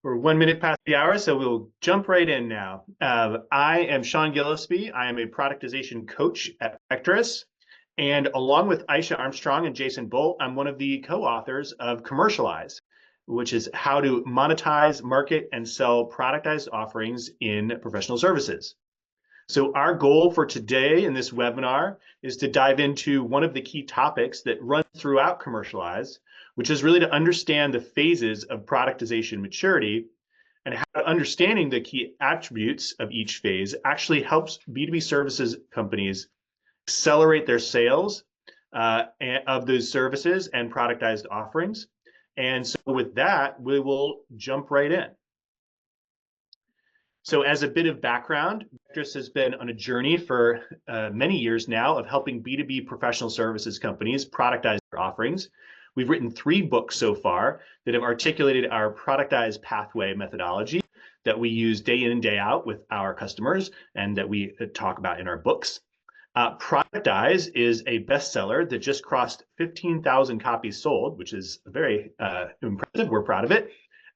We're 1 minute past the hour, so we'll jump right in now. I am Sean Gillispie. I am a productization coach at Vectorous. And along with Aisha Armstrong and Jason Bolt, I'm one of the co-authors of Commercialize, which is how to monetize, market, and sell productized offerings in professional services. So our goal for today in this webinar is to dive into one of the key topics that runs throughout Commercialize, which is really to understand the phases of productization maturity and how understanding the key attributes of each phase actually helps B2B services companies accelerate their sales of those services and productized offerings. And so with that, we will jump right in. So as a bit of background, Vectorous has been on a journey for many years now of helping B2B professional services companies productize their offerings. We've written 3 books so far that have articulated our productized pathway methodology that we use day in and day out with our customers and that we talk about in our books. Productize is a bestseller that just crossed 15,000 copies sold, which is very impressive. We're proud of it.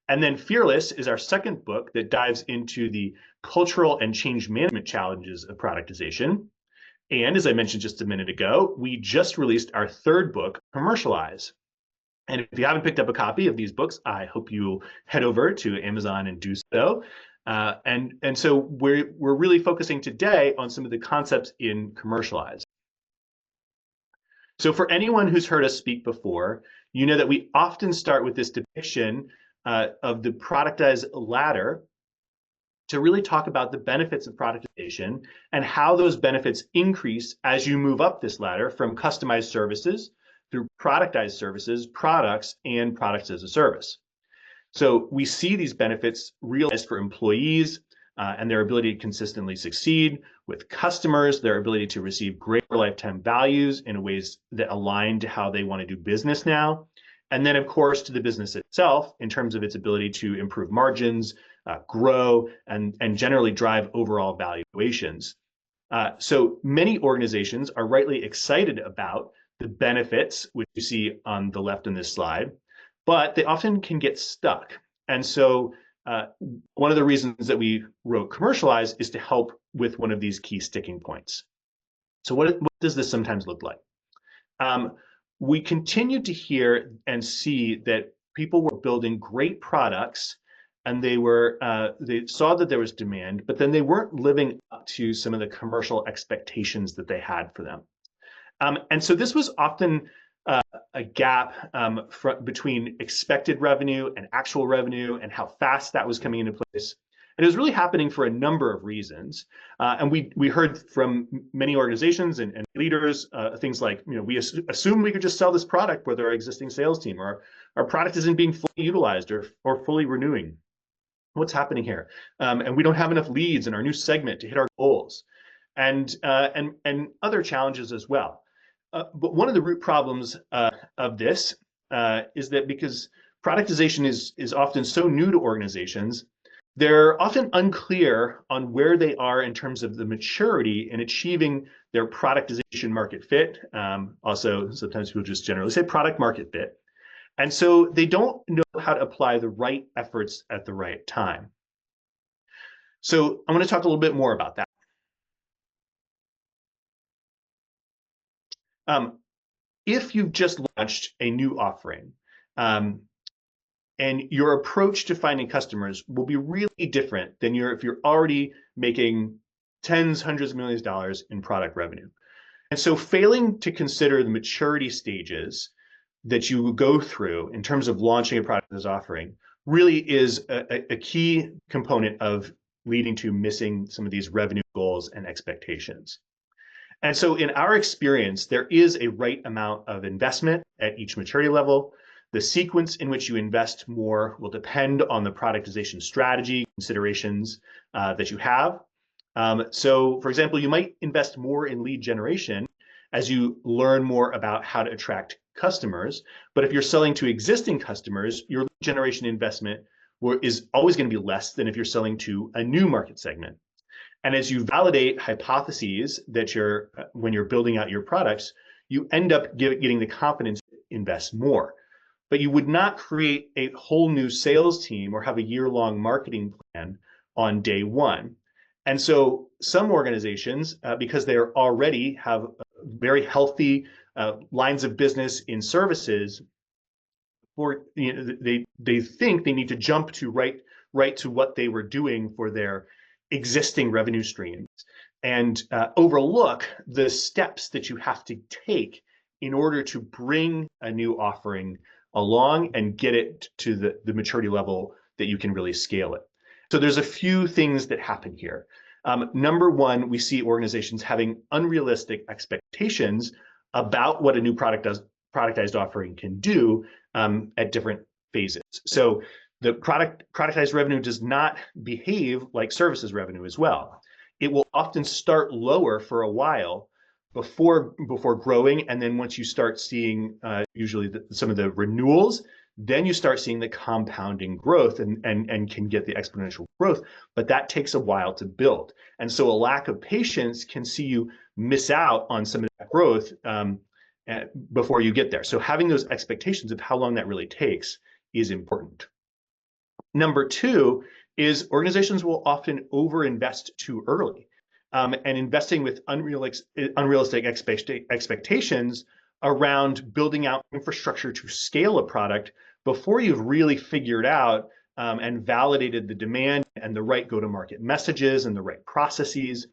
And then Fearless is our second book that dives into the cultural and change management challenges of productization. And as I mentioned just a minute ago, we just released our 3rd book, Commercialize. And if you haven't picked up a copy of these books, I hope you'll head over to Amazon and do so. And so we're really focusing today on some of the concepts in Commercialize. So for anyone who's heard us speak before, you know that we often start with this depiction of the productized ladder to really talk about the benefits of productization and how those benefits increase as you move up this ladder from customized services through productized services, products, and products as a service. So we see these benefits realized for employees and their ability to consistently succeed, with customers, their ability to receive greater lifetime values in ways that align to how they want to do business now. And then, of course, to the business itself in terms of its ability to improve margins, grow, and generally drive overall valuations. So many organizations are rightly excited about the benefits, which you see on the left in this slide, but they often can get stuck. And so one of the reasons that we wrote Commercialize is to help with one of these key sticking points. So what does this sometimes look like? We continue to hear and see that people were building great products and they saw that there was demand, but then they weren't living up to some of the commercial expectations that they had for them. And so this was often a gap between expected revenue and actual revenue and how fast that was coming into place. And it was really happening for a number of reasons. And we heard from many organizations and leaders things like, we assume we could just sell this product with our existing sales team, or our product isn't being fully utilized or fully renewing. What's happening here? And we don't have enough leads in our new segment to hit our goals, and other challenges as well. But one of the root problems of this is that because productization is often so new to organizations, they're often unclear on where they are in terms of the maturity in achieving their productization market fit. Also, sometimes people just generally say product market fit. And so they don't know how to apply the right efforts at the right time. So I'm going to talk a little bit more about that. If you've just launched a new offering, and your approach to finding customers will be really different than if you're already making tens, hundreds of millions of dollars in product revenue. And so failing to consider the maturity stages that you go through in terms of launching a product as offering really is a key component of leading to missing some of these revenue goals and expectations. And so in our experience, there is a right amount of investment at each maturity level. The sequence in which you invest more will depend on the productization strategy considerations that you have. So for example, you might invest more in lead generation as you learn more about how to attract customers. But if you're selling to existing customers, your lead generation investment is always going to be less than if you're selling to a new market segment. And as you validate hypotheses that when you're building out your products, you end up getting the confidence to invest more. but you would not create a whole new sales team or have a year-long marketing plan on day one. And so some organizations, because they already have very healthy lines of business in services, or they think they need to jump to right to what they were doing for their existing revenue streams, and overlook the steps that you have to take in order to bring a new offering along and get it to the maturity level that you can really scale it. So there's a few things that happen here. Number one, we see organizations having unrealistic expectations about what a new productized offering can do at different phases. So the productized revenue does not behave like services revenue as well. It will often start lower for a while before growing, and then once you start seeing usually some of the renewals, then you start seeing the compounding growth and can get the exponential growth, but that takes a while to build. And so a lack of patience can see you miss out on some of that growth before you get there. So having those expectations of how long that really takes is important. Number two is organizations will often overinvest too early. And investing with unrealistic expectations around building out infrastructure to scale a product before you've really figured out and validated the demand and the right go-to-market messages and the right processes.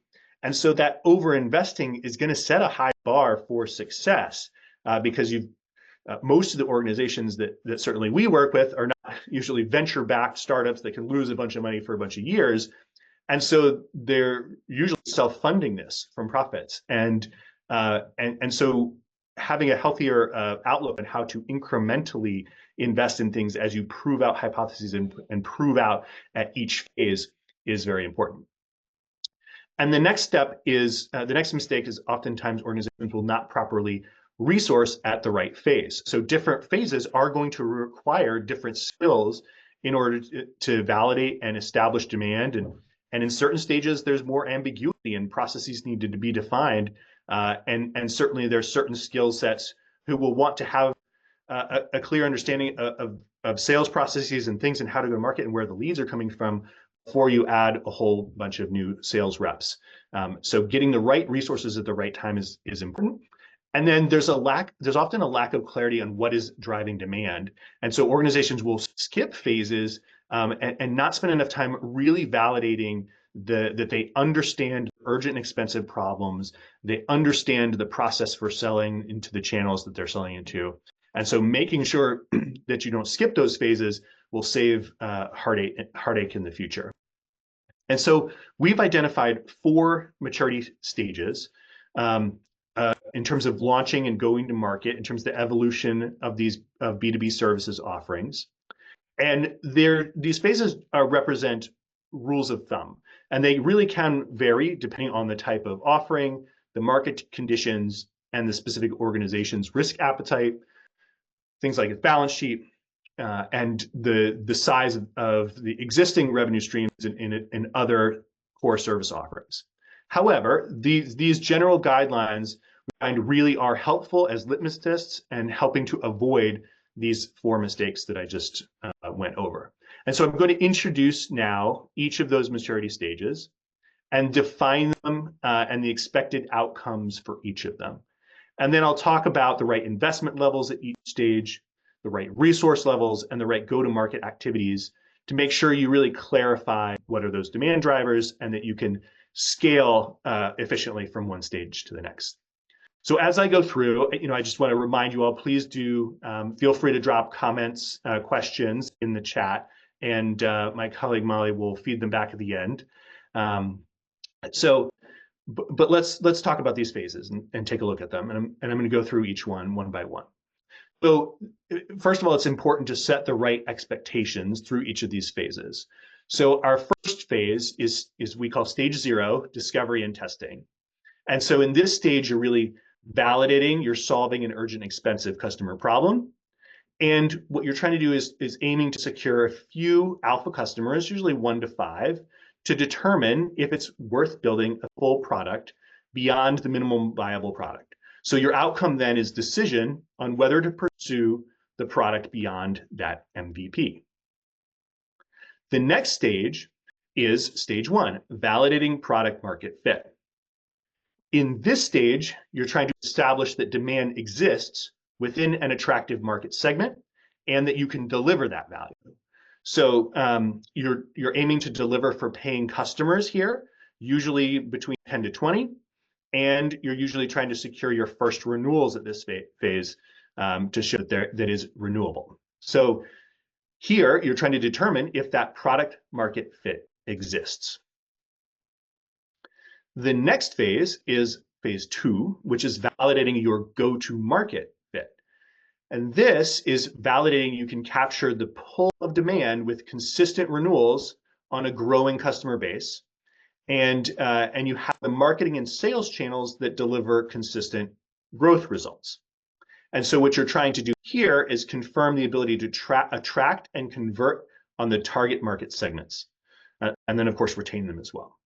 And so that over-investing is going to set a high bar for success because most of the organizations that certainly we work with are not usually venture-backed startups that can lose a bunch of money for a bunch of years. And so they're usually self-funding this from profits. And so having a healthier outlook on how to incrementally invest in things as you prove out hypotheses and prove out at each phase is very important. And the next step is, the next mistake is oftentimes organizations will not properly resource at the right phase. So different phases are going to require different skills in order to validate and establish demand. And in certain stages, there's more ambiguity and processes needed to be defined. And certainly there's certain skill sets who will want to have a clear understanding of sales processes and things and how to go to market and where the leads are coming from before you add a whole bunch of new sales reps. So getting the right resources at the right time is important. And then there's often a lack of clarity on what is driving demand. And so organizations will skip phases and not spend enough time really validating that they understand urgent and expensive problems. They understand the process for selling into the channels that they're selling into. And so making sure that you don't skip those phases will save heartache in the future. And so we've identified 4 maturity stages in terms of launching and going to market, in terms of the evolution of these B2B services offerings. And these phases represent rules of thumb, and they really can vary depending on the type of offering, the market conditions, and the specific organization's risk appetite, things like its balance sheet, and the size of the existing revenue streams in other core service offerings. However, these general guidelines we find really are helpful as litmus tests and helping to avoid these 4 mistakes that I just went over. And so I'm going to introduce now each of those maturity stages and define them and the expected outcomes for each of them. And then I'll talk about the right investment levels at each stage, the right resource levels, and the right go-to-market activities to make sure you really clarify what are those demand drivers and that you can scale efficiently from one stage to the next. So as I go through, I just want to remind you all, please do feel free to drop comments, questions in the chat, and my colleague Molly will feed them back at the end. But let's talk about these phases and take a look at them, and I'm going to go through each one by one. So first of all, it's important to set the right expectations through each of these phases. So our first phase is we call stage 0, discovery and testing. And so in this stage, you're really validating you're solving an urgent, expensive customer problem. And what you're trying to do is aiming to secure a few alpha customers, usually 1 to 5, to determine if it's worth building a full product beyond the minimum viable product. So your outcome then is decision on whether to pursue the product beyond that MVP. The next stage is stage one, validating product market fit. In this stage, you're trying to establish that demand exists within an attractive market segment and that you can deliver that value. So you're aiming to deliver for paying customers here, usually between 10 to 20, and you're usually trying to secure your first renewals at this phase to show that is renewable. So here, you're trying to determine if that product market fit exists. The next phase is phase two, which is validating your go-to-market fit. And this is validating you can capture the pull of demand with consistent renewals on a growing customer base. And you have the marketing and sales channels that deliver consistent growth results. And so what you're trying to do here is confirm the ability to attract and convert on the target market segments, and then of course retain them as well.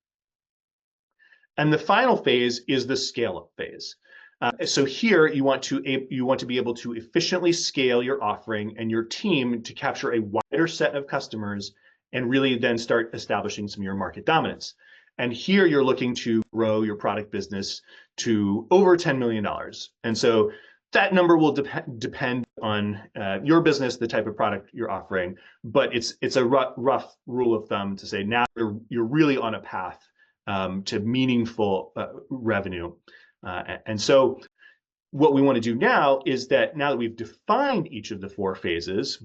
And the final phase is the scale-up phase. So here you want to be able to efficiently scale your offering and your team to capture a wider set of customers and really then start establishing some of your market dominance. And here you're looking to grow your product business to over $10 million. And so that number will depend on your business, the type of product you're offering, but it's a rough rule of thumb to say now you're really on a path to meaningful revenue. And so what we want to do now is that now that we've defined each of the four phases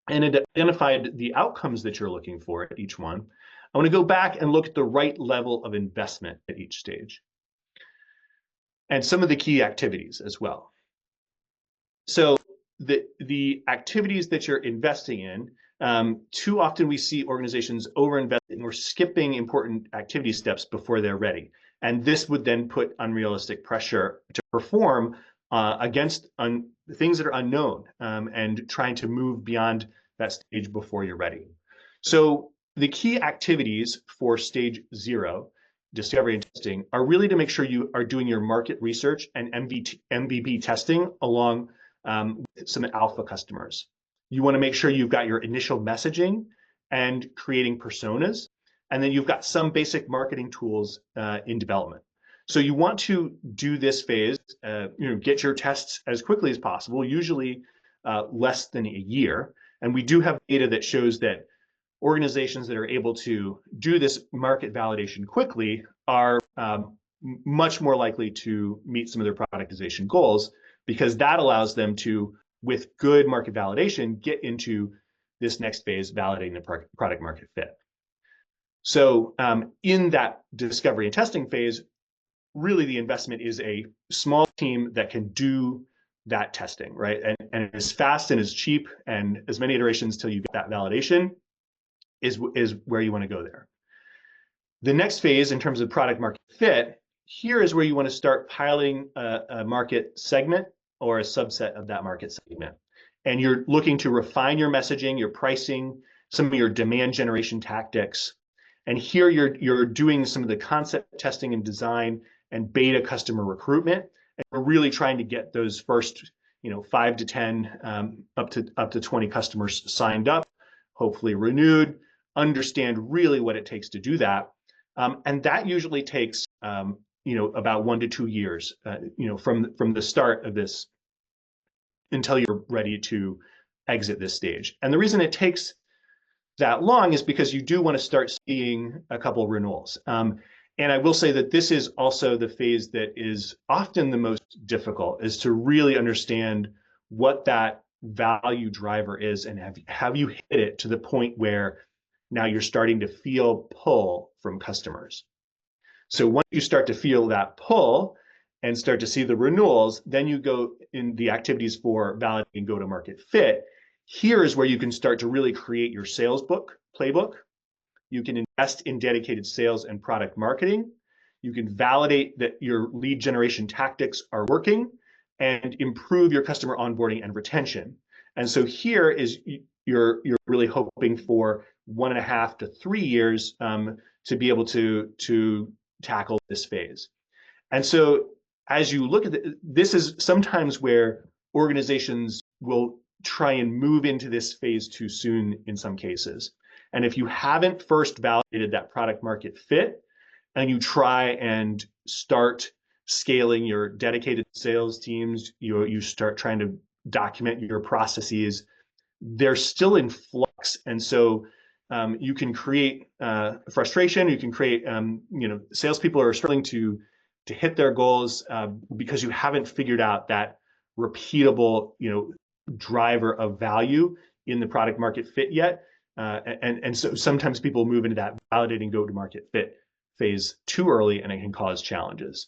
and identified the outcomes that you're looking for at each one, I want to go back and look at the right level of investment at each stage and some of the key activities as well. So the activities that you're investing in, too often we see organizations over-investing or skipping important activity steps before they're ready. And this would then put unrealistic pressure to perform against things that are unknown and trying to move beyond that stage before you're ready. So the key activities for stage 0, discovery and testing, are really to make sure you are doing your market research and MVP testing along with some alpha customers. You want to make sure you've got your initial messaging and creating personas, and then you've got some basic marketing tools in development. So you want to do this phase, get your tests as quickly as possible, usually less than a year. And we do have data that shows that organizations that are able to do this market validation quickly are much more likely to meet some of their productization goals, because that allows them to, with good market validation, get into this next phase, validating the product market fit. So in that discovery and testing phase, really the investment is a small team that can do that testing, right? And as fast and as cheap and as many iterations till you get that validation is where you want to go there. The next phase in terms of product market fit, here is where you want to start piloting a market segment or a subset of that market segment. And you're looking to refine your messaging, your pricing, some of your demand generation tactics. And here you're doing some of the concept testing and design and beta customer recruitment. And we're really trying to get those first 5 to 10 up to 20 customers signed up, hopefully renewed, understand really what it takes to do that. And that usually takes about 1 to 2 years, from the start of this until you're ready to exit this stage. And the reason it takes that long is because you do want to start seeing a couple renewals. And I will say that this is also the phase that is often the most difficult, is to really understand what that value driver is and have you hit it to the point where now you're starting to feel pull from customers. So once you start to feel that pull and start to see the renewals, then you go in the activities for validating go-to-market fit. Here is where you can start to really create your sales playbook. You can invest in dedicated sales and product marketing. You can validate that your lead generation tactics are working and improve your customer onboarding and retention. And so here is you're really hoping for 1.5 to 3 years to be able to tackle this phase. And so as you look at this is sometimes where organizations will try and move into this phase too soon in some cases. And if you haven't first validated that product market fit, and you try and start scaling your dedicated sales teams, you start trying to document your processes, they're still in flux. And so you can create frustration, you can create, salespeople are struggling to hit their goals because you haven't figured out that repeatable, driver of value in the product market fit yet. And so sometimes people move into that validating go-to-market fit phase too early, and it can cause challenges.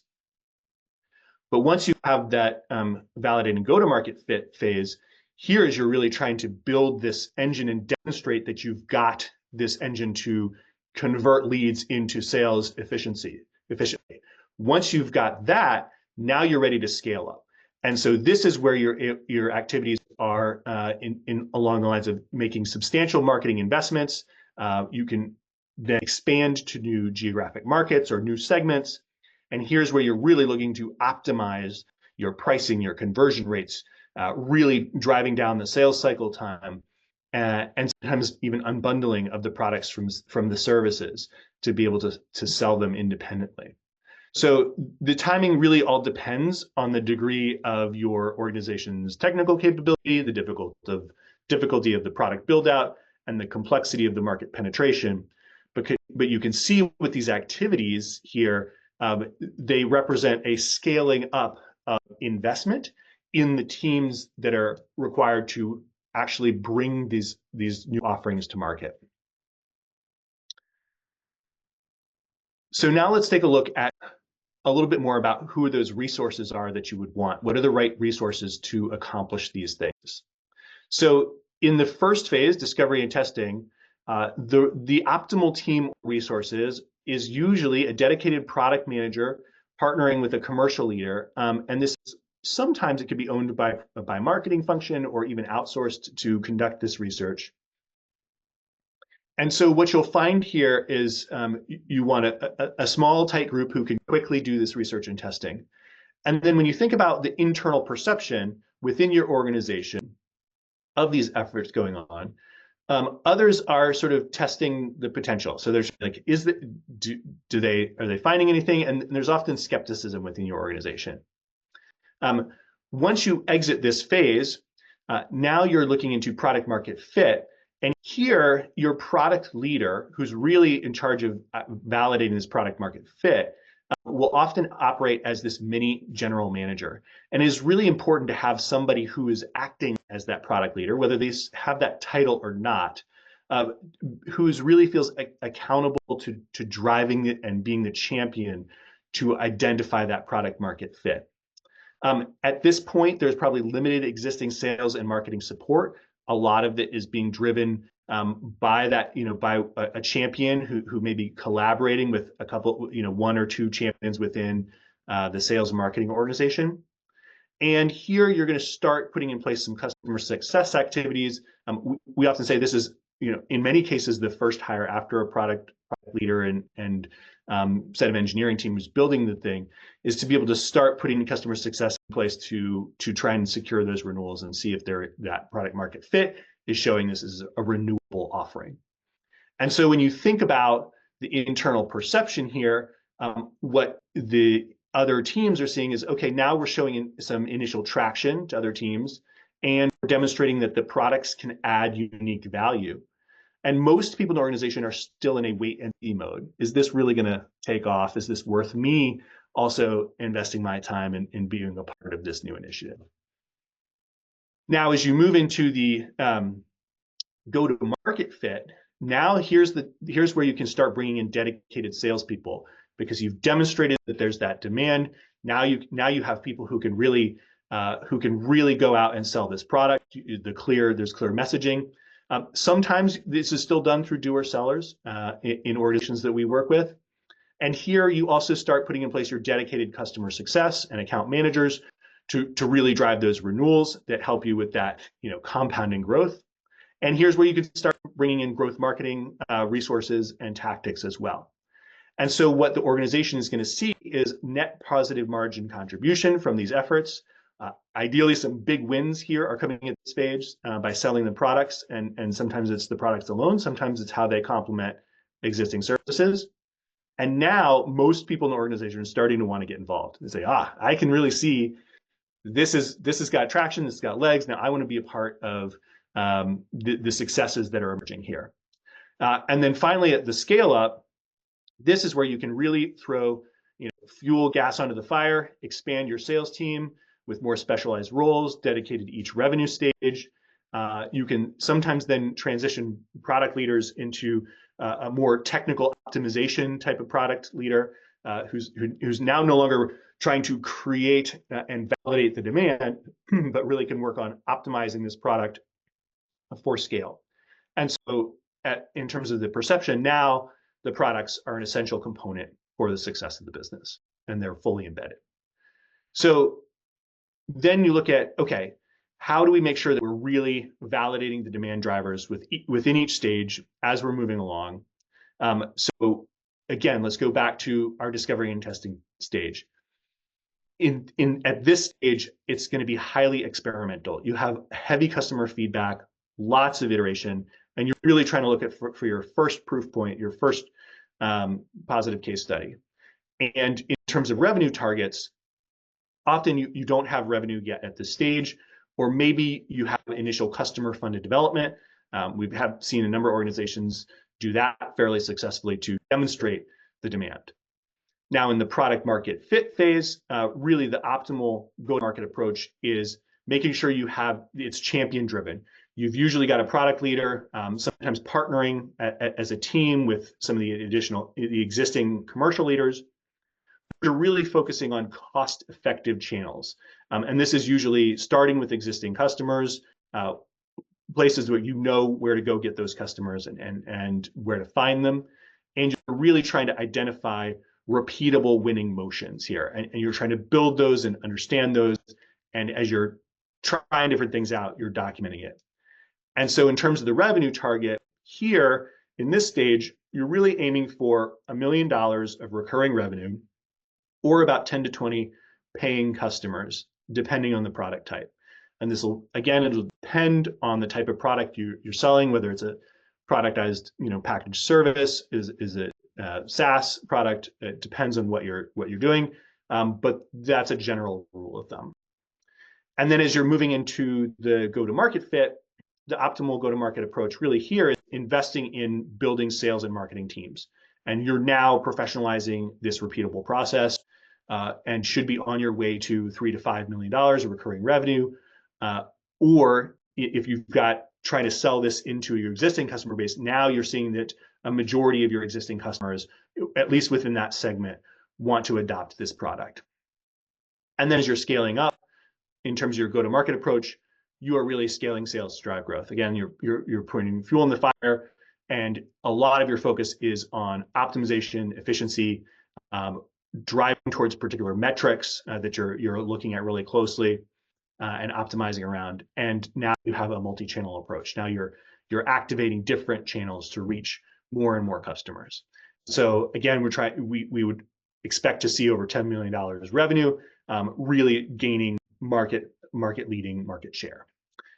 But once you have that validating go-to-market fit phase, here is you're really trying to build this engine and demonstrate that you've got this engine to convert leads into sales efficiently. Once you've got that, now you're ready to scale up. And so this is where your activities are along the lines of making substantial marketing investments. You can then expand to new geographic markets or new segments. And here's where you're really looking to optimize your pricing, your conversion rates, really driving down the sales cycle time, and sometimes even unbundling of the products from the services to be able to sell them independently. So the timing really all depends on the degree of your organization's technical capability, the difficulty of the product build out, and the complexity of the market penetration. But you can see with these activities here, they represent a scaling up of investment in the teams that are required to actually bring these new offerings to market. So now let's take a look at a little bit more about who those resources are that you would want. What are the right resources to accomplish these things? So in the first phase, discovery and testing, the optimal team resources is usually a dedicated product manager partnering with a commercial leader. And this sometimes it could be owned by marketing function or even outsourced to conduct this research. And so what you'll find here is you want a small, tight group who can quickly do this research and testing. And then when you think about the internal perception within your organization of these efforts going on, others are sort of testing the potential. So there's like, are they finding anything? And there's often skepticism within your organization. Once you exit this phase, now you're looking into product market fit. And here, your product leader, who's really in charge of validating this product market fit, will often operate as this mini general manager. And it is really important to have somebody who is acting as that product leader, whether they have that title or not, who really feels accountable to driving it and being the champion to identify that product market fit. At this point, there's probably limited existing sales and marketing support. A lot of it is being driven by that, by a champion who may be collaborating with a couple, one or two champions within the sales and marketing organization. And here you're going to start putting in place some customer success activities. We often say this is, in many cases, the first hire after a product leader and set of engineering team who's building the thing, is to be able to start putting customer success in place to try and secure those renewals and see if that product market fit is showing this as a renewable offering. And so when you think about the internal perception here, what the other teams are seeing is, okay, now we're showing some initial traction to other teams and we're demonstrating that the products can add unique value. And most people in the organization are still in a wait and see mode. Is this really going to take off? Is this worth me also investing my time in being a part of this new initiative? Now, as you move into the go-to-market fit, now here's where you can start bringing in dedicated salespeople, because you've demonstrated that there's that demand. Now you have people who can really go out and sell this product. There's clear messaging. Sometimes this is still done through doer sellers in organizations that we work with. And here you also start putting in place your dedicated customer success and account managers to really drive those renewals that help you with that compounding growth. And here's where you can start bringing in growth marketing resources and tactics as well. And so what the organization is going to see is net positive margin contribution from these efforts, Ideally, some big wins here are coming at this stage by selling the products, and sometimes it's the products alone, sometimes it's how they complement existing services. And now most people in the organization are starting to want to get involved. They say, I can really see this has got traction, this has got legs. Now I want to be a part of the successes that are emerging here. And then finally, at the scale up, this is where you can really throw fuel gas onto the fire, expand your sales team with more specialized roles dedicated to each revenue stage. You can sometimes then transition product leaders into a more technical optimization type of product leader who's now no longer trying to create and validate the demand, but really can work on optimizing this product for scale. And so in terms of the perception, now the products are an essential component for the success of the business, and they're fully embedded. So then you look at, okay, how do we make sure that we're really validating the demand drivers within each stage as we're moving along? So again, let's go back to our discovery and testing stage. At this stage, it's going to be highly experimental. You have heavy customer feedback, lots of iteration, and you're really trying to look at for your first proof point, your first positive case study. And in terms of revenue targets, often you don't have revenue yet at this stage, or maybe you have initial customer funded development. We have seen a number of organizations do that fairly successfully to demonstrate the demand. Now in the product market fit phase, really the optimal go-to-market approach is making sure it's champion driven. You've usually got a product leader, sometimes partnering as a team with some of the existing commercial leaders. You're really focusing on cost-effective channels. And this is usually starting with existing customers, places where you know where to go get those customers and where to find them. And you're really trying to identify repeatable winning motions here. And you're trying to build those and understand those. And as you're trying different things out, you're documenting it. And so in terms of the revenue target here, in this stage, you're really aiming for $1 million of recurring revenue, or about 10 to 20 paying customers, depending on the product type. And this will, again, it'll depend on the type of product you're selling, whether it's a productized, packaged service, is it SaaS product. It depends on what you're doing, but that's a general rule of thumb. And then as you're moving into the go-to-market fit, the optimal go-to-market approach really here is investing in building sales and marketing teams. And you're now professionalizing this repeatable process and should be on your way to $3 to $5 million of recurring revenue. Or if you've got trying to sell this into your existing customer base, now you're seeing that a majority of your existing customers, at least within that segment, want to adopt this product. And then as you're scaling up, in terms of your go-to-market approach, you are really scaling sales to drive growth. Again, you're putting fuel in the fire, and a lot of your focus is on optimization, efficiency, driving towards particular metrics that you're looking at really closely and optimizing around. And now you have a multi-channel approach. Now you're activating different channels to reach more and more customers. So again, we would expect to see over $10 million revenue, really gaining market leading market share.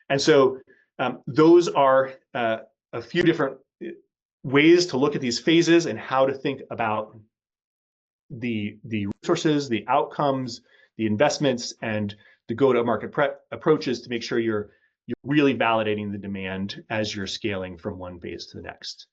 And so those are a few different ways to look at these phases and how to think about the resources, the outcomes, the investments, and the go-to-market approaches to make sure you're really validating the demand as you're scaling from one phase to the next.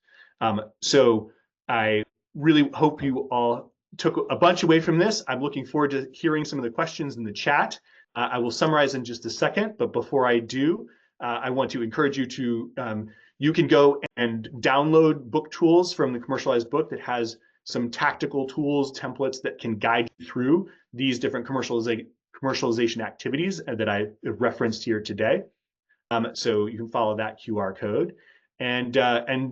So I really hope you all took a bunch away from this. I'm looking forward to hearing some of the questions in the chat. I will summarize in just a second, but before I do, I want to encourage you to, you can go and download book tools from the commercialized book that has some tactical tools, templates that can guide you through these different commercialization activities that I referenced here today. So you can follow that QR code. And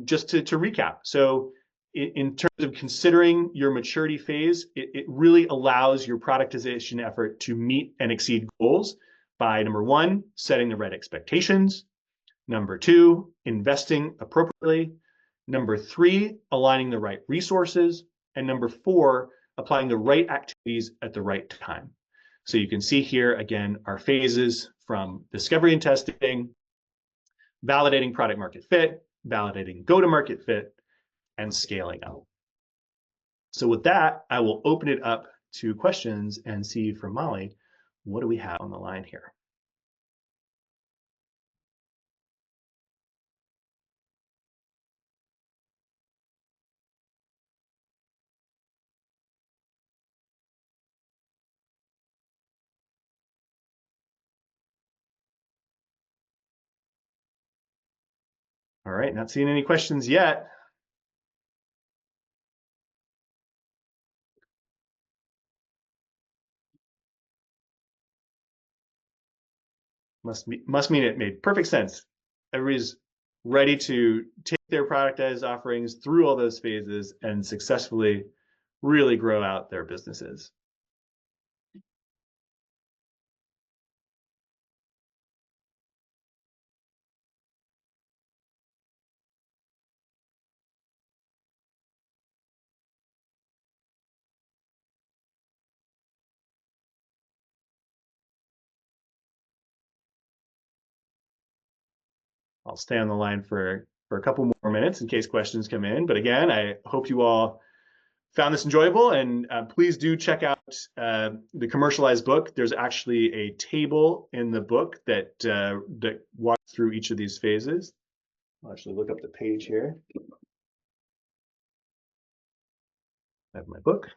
just to recap, so in terms of considering your maturity phase, it really allows your productization effort to meet and exceed goals by, number one, setting the right expectations. Number two, investing appropriately. Number three, aligning the right resources. And number four, applying the right activities at the right time. So you can see here, again, our phases from discovery and testing, validating product market fit, validating go-to-market fit, and scaling up. So with that, I will open it up to questions and see from Molly, what do we have on the line here? All right, not seeing any questions yet. Must mean it made perfect sense. Everybody's ready to take their productized offerings through all those phases and successfully really grow out their businesses. I'll stay on the line for a couple more minutes in case questions come in. But again, I hope you all found this enjoyable, and please do check out the commercialized book. There's actually a table in the book that that walks through each of these phases. I'll actually look up the page here. I have my book.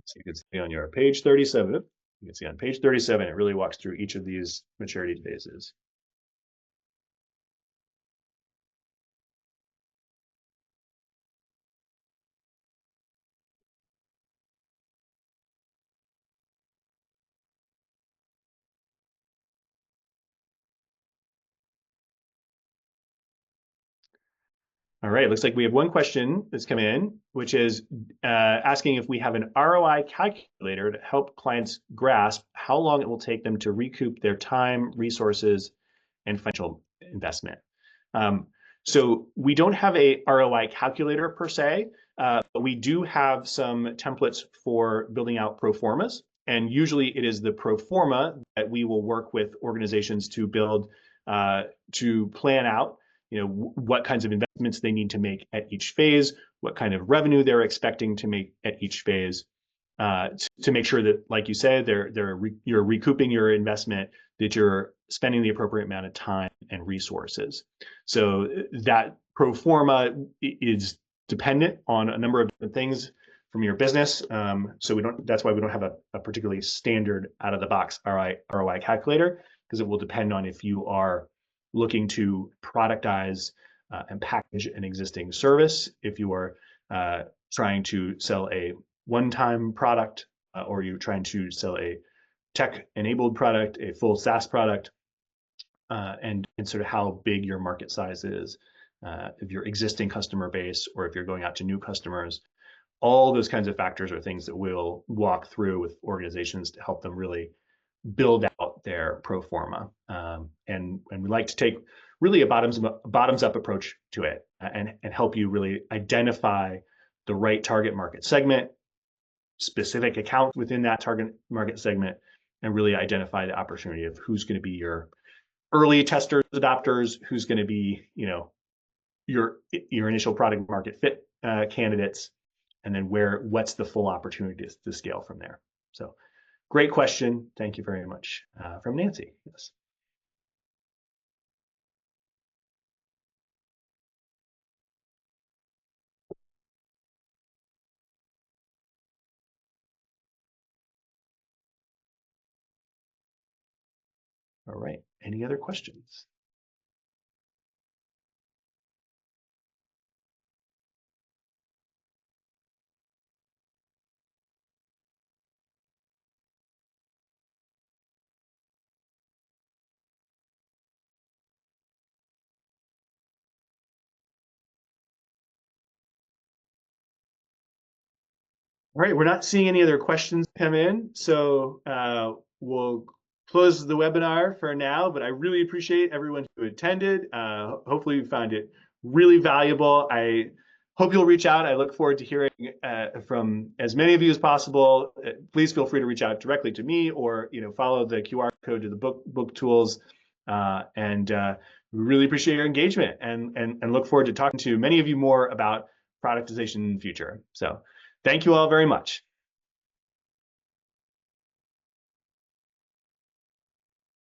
So you can see on your page 37, you can see on page 37, it really walks through each of these maturity phases. All right, looks like we have one question that's come in, which is asking if we have an ROI calculator to help clients grasp how long it will take them to recoup their time, resources, and financial investment. So we don't have a ROI calculator per se, but we do have some templates for building out pro formas. And usually it is the pro forma that we will work with organizations to build, to plan out, what kinds of investments they need to make at each phase, what kind of revenue they're expecting to make at each phase, to make sure that, like you said, you're recouping your investment, that you're spending the appropriate amount of time and resources. So that pro forma is dependent on a number of different things from your business. So that's why we don't have a particularly standard out of the box ROI calculator, because it will depend on if you are looking to productize and package an existing service, if you are trying to sell a one-time product, or you're trying to sell a tech-enabled product, a full SaaS product, and sort of how big your market size is, if your existing customer base, or if you're going out to new customers. All those kinds of factors are things that we'll walk through with organizations to help them really build out their pro forma. And we like to take really a bottoms up approach to it, and help you really identify the right target market segment, specific accounts within that target market segment, and really identify the opportunity of who's going to be your early testers, adopters, who's going to be, your initial product market fit candidates, and then what's the full opportunity to scale from there. So great question. Thank you very much. From Nancy. Yes. All right. Any other questions? All right, we're not seeing any other questions come in, so we'll close the webinar for now, but I really appreciate everyone who attended. Hopefully you found it really valuable. I hope you'll reach out. I look forward to hearing from as many of you as possible. Please feel free to reach out directly to me, or follow the QR code to the book tools. And really appreciate your engagement, and look forward to talking to many of you more about productization in the future. So thank you all very much.